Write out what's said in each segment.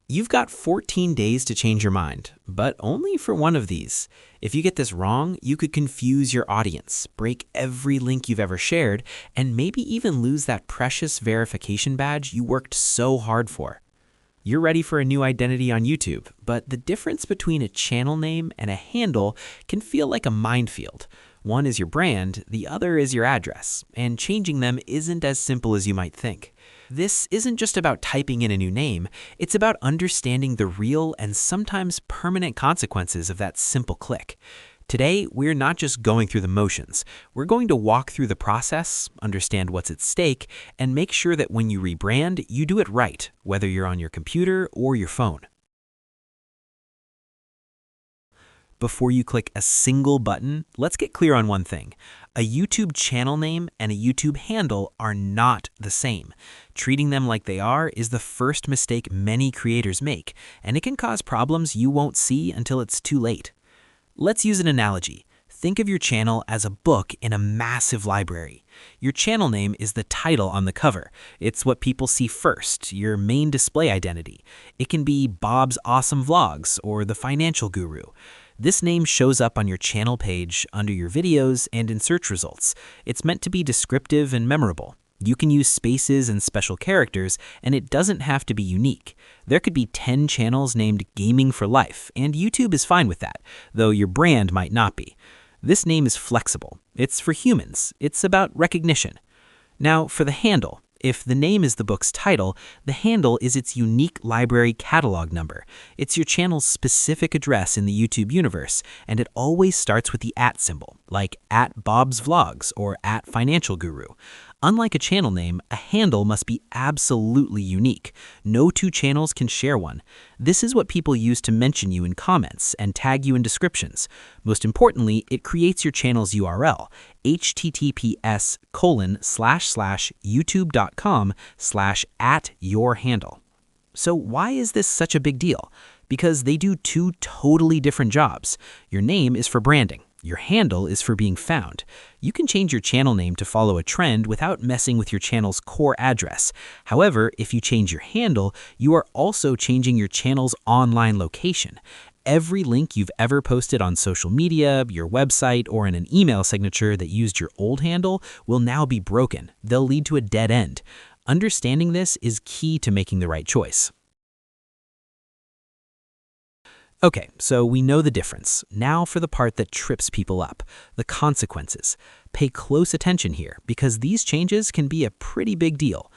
You've got 14 days to change your mind, but only for one of these. If you get this wrong, you could confuse your audience, break every link you've ever shared, and maybe even lose that precious verification badge you worked so hard for. You're ready for a new identity on YouTube, but the difference between a channel name and a handle can feel like a minefield. One is your brand, the other is your address, and changing them isn't as simple as you might think. This isn't just about typing in a new name, it's about understanding the real and sometimes permanent consequences of that simple click. Today, we're not just going through the motions. We're going to walk through the process, understand what's at stake, and make sure that when you rebrand, you do it right, whether you're on your computer or your phone. Before you click a single button, let's get clear on one thing. A YouTube channel name and a YouTube handle are not the same. Treating them like they are is the first mistake many creators make, and it can cause problems you won't see until it's too late. Let's use an analogy. Think of your channel as a book in a massive library. Your channel name is the title on the cover. It's what people see first, your main display identity. It can be Bob's Awesome Vlogs or The Financial Guru. This name shows up on your channel page, under your videos, and in search results. It's meant to be descriptive and memorable. You can use spaces and special characters, and it doesn't have to be unique. There could be 10 channels named Gaming for Life, and YouTube is fine with that, though your brand might not be. This name is flexible. It's for humans. It's about recognition. Now, for the handle. If the name is the book's title, the handle is its unique library catalog number. It's your channel's specific address in the YouTube universe, and it always starts with the @ symbol, like @BobsVlogs or @FinancialGuru. Unlike a channel name, a handle must be absolutely unique. No two channels can share one. This is what people use to mention you in comments and tag you in descriptions. Most importantly, it creates your channel's URL, https://youtube.com/@yourhandle. So why is this such a big deal? Because they do two totally different jobs. Your name is for branding. Your handle is for being found. You can change your channel name to follow a trend without messing with your channel's core address. However, if you change your handle, you are also changing your channel's online location. Every link you've ever posted on social media, your website, or in an email signature that used your old handle will now be broken. They'll lead to a dead end. Understanding this is key to making the right choice. Okay, so we know the difference. Now for the part that trips people up, the consequences. Pay close attention here, because these changes can be a pretty big deal.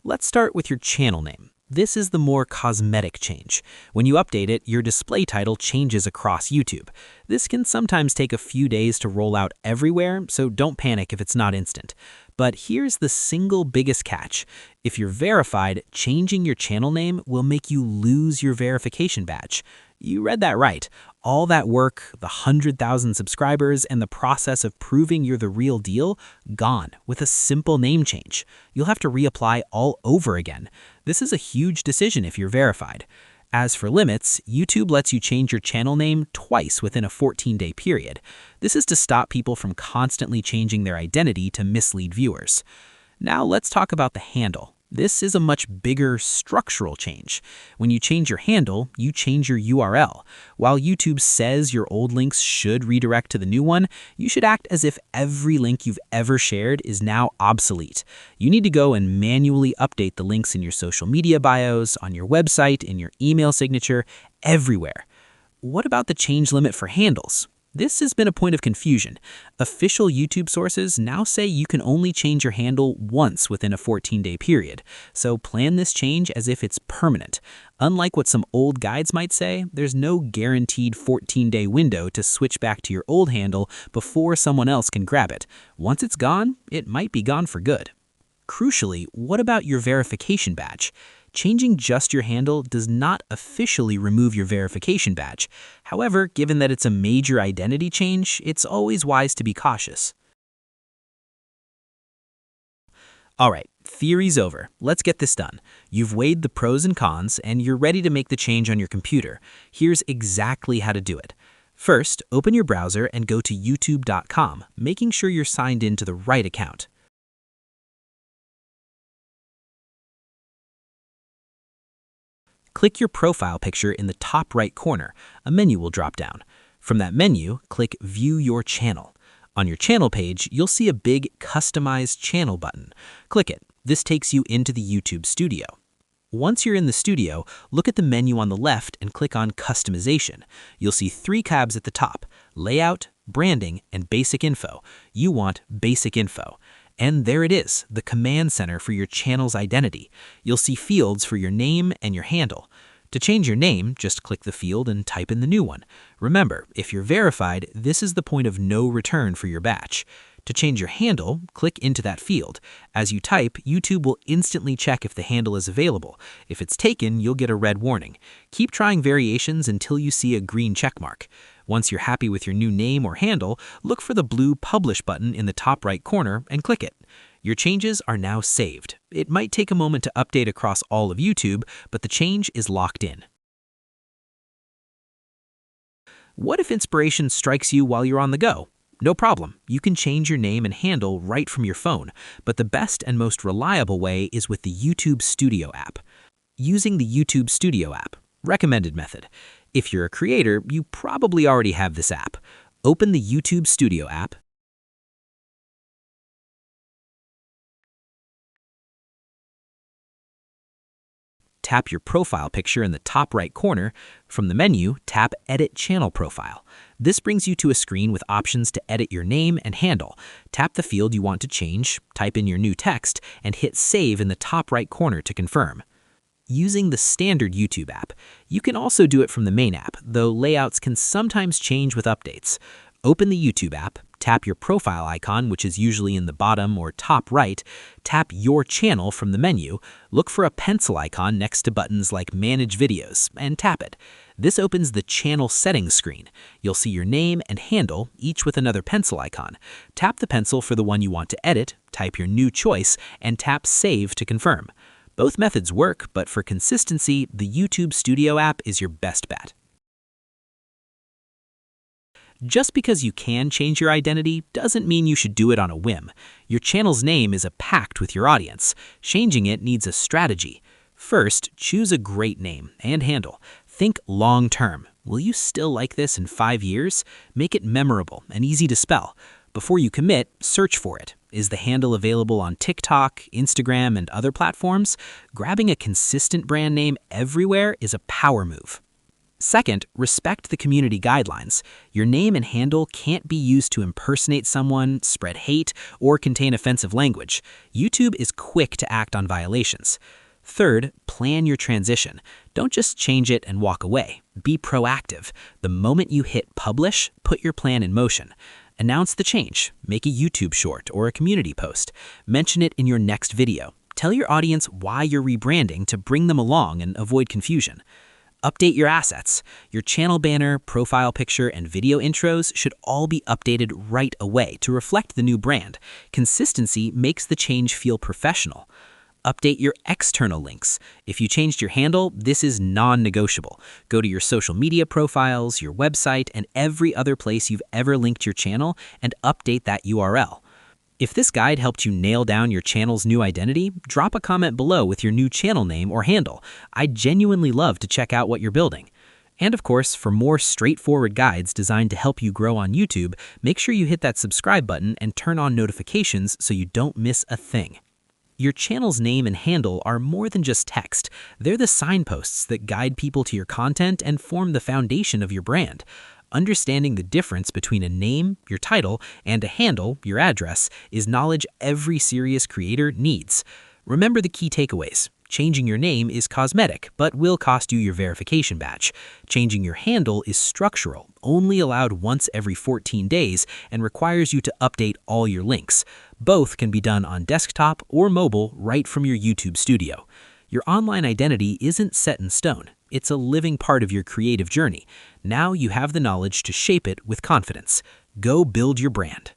Let's start with your channel name. This is the more cosmetic change. When you update it, your display title changes across YouTube. This can sometimes take a few days to roll out everywhere, so don't panic if it's not instant. But here's the single biggest catch. If you're verified, changing your channel name will make you lose your verification badge. You read that right. All that work, the 100,000 subscribers, and the process of proving you're the real deal, gone with a simple name change. You'll have to reapply all over again. This is a huge decision if you're verified. As for limits, YouTube lets you change your channel name twice within a 14-day period. This is to stop people from constantly changing their identity to mislead viewers. Now let's talk about the handle. This is a much bigger structural change. When you change your handle, you change your URL. While YouTube says your old links should redirect to the new one, you should act as if every link you've ever shared is now obsolete. You need to go and manually update the links in your social media bios, on your website, in your email signature, everywhere. What about the change limit for handles? This has been a point of confusion. Official YouTube sources now say you can only change your handle once within a 14-day period, so plan this change as if it's permanent. Unlike what some old guides might say, there's no guaranteed 14-day window to switch back to your old handle before someone else can grab it. Once it's gone, it might be gone for good. Crucially, what about your verification badge? Changing just your handle does not officially remove your verification badge. However, given that it's a major identity change, it's always wise to be cautious. All right, theory's over. Let's get this done. You've weighed the pros and cons, and you're ready to make the change on your computer. Here's exactly how to do it. First, open your browser and go to youtube.com, making sure you're signed in to the right account. click your profile picture in the top right corner. A menu will drop down. From that menu, click View Your Channel. On your channel page, you'll see a big Customize Channel button. Click it. This takes you into the YouTube Studio. Once you're in the studio, look at the menu on the left and click on Customization. You'll see 3 tabs at the top: Layout, Branding, and Basic Info. You want Basic Info. And there it is, the command center for your channel's identity. You'll see fields for your name and your handle. To change your name, just click the field and type in the new one. Remember, if you're verified, this is the point of no return for your batch. To change your handle, click into that field. As you type, YouTube will instantly check if the handle is available. If it's taken, you'll get a red warning. Keep trying variations until you see a green checkmark. Once you're happy with your new name or handle, look for the blue Publish button in the top right corner and click it. Your changes are now saved. It might take a moment to update across all of YouTube, but the change is locked in. What if inspiration strikes you while you're on the go? No problem, you can change your name and handle right from your phone, but the best and most reliable way is with the YouTube Studio app. Using the YouTube Studio app. Recommended method. If you're a creator, you probably already have this app. Open the YouTube Studio app. Tap your profile picture in the top right corner. From the menu, tap Edit Channel Profile. This brings you to a screen with options to edit your name and handle. Tap the field you want to change, type in your new text, and hit Save in the top right corner to confirm. Using the standard YouTube app. You can also do it from the main app, though layouts can sometimes change with updates. Open the YouTube app, tap your profile icon, which is usually in the bottom or top right, tap Your Channel from the menu, look for a pencil icon next to buttons like Manage Videos, and tap it. This opens the Channel Settings screen. You'll see your name and handle, each with another pencil icon. Tap the pencil for the one you want to edit, type your new choice, and tap Save to confirm. Both methods work, but for consistency, the YouTube Studio app is your best bet. Just because you can change your identity doesn't mean you should do it on a whim. Your channel's name is a pact with your audience. Changing it needs a strategy. First, choose a great name and handle. Think long-term. Will you still like this in 5 years? Make it memorable and easy to spell. Before you commit, search for it. Is the handle available on TikTok, Instagram, and other platforms? Grabbing a consistent brand name everywhere is a power move. Second, respect the community guidelines. Your name and handle can't be used to impersonate someone, spread hate, or contain offensive language. YouTube is quick to act on violations. Third, plan your transition. Don't just change it and walk away. Be proactive. The moment you hit publish, put your plan in motion. Announce the change. Make a YouTube short or a community post. Mention it in your next video. Tell your audience why you're rebranding to bring them along and avoid confusion. Update your assets. Your channel banner, profile picture, and video intros should all be updated right away to reflect the new brand. Consistency makes the change feel professional. Update your external links. If you changed your handle, this is non-negotiable. Go to your social media profiles, your website, and every other place you've ever linked your channel and update that URL. If this guide helped you nail down your channel's new identity, drop a comment below with your new channel name or handle. I'd genuinely love to check out what you're building. And of course, for more straightforward guides designed to help you grow on YouTube, make sure you hit that subscribe button and turn on notifications so you don't miss a thing. Your channel's name and handle are more than just text. They're the signposts that guide people to your content and form the foundation of your brand. Understanding the difference between a name, your title, and a handle, your address, is knowledge every serious creator needs. Remember the key takeaways. Changing your name is cosmetic, but will cost you your verification badge. Changing your handle is structural, only allowed once every 14 days, and requires you to update all your links. Both can be done on desktop or mobile right from your YouTube studio. Your online identity isn't set in stone. It's a living part of your creative journey. Now you have the knowledge to shape it with confidence. Go build your brand.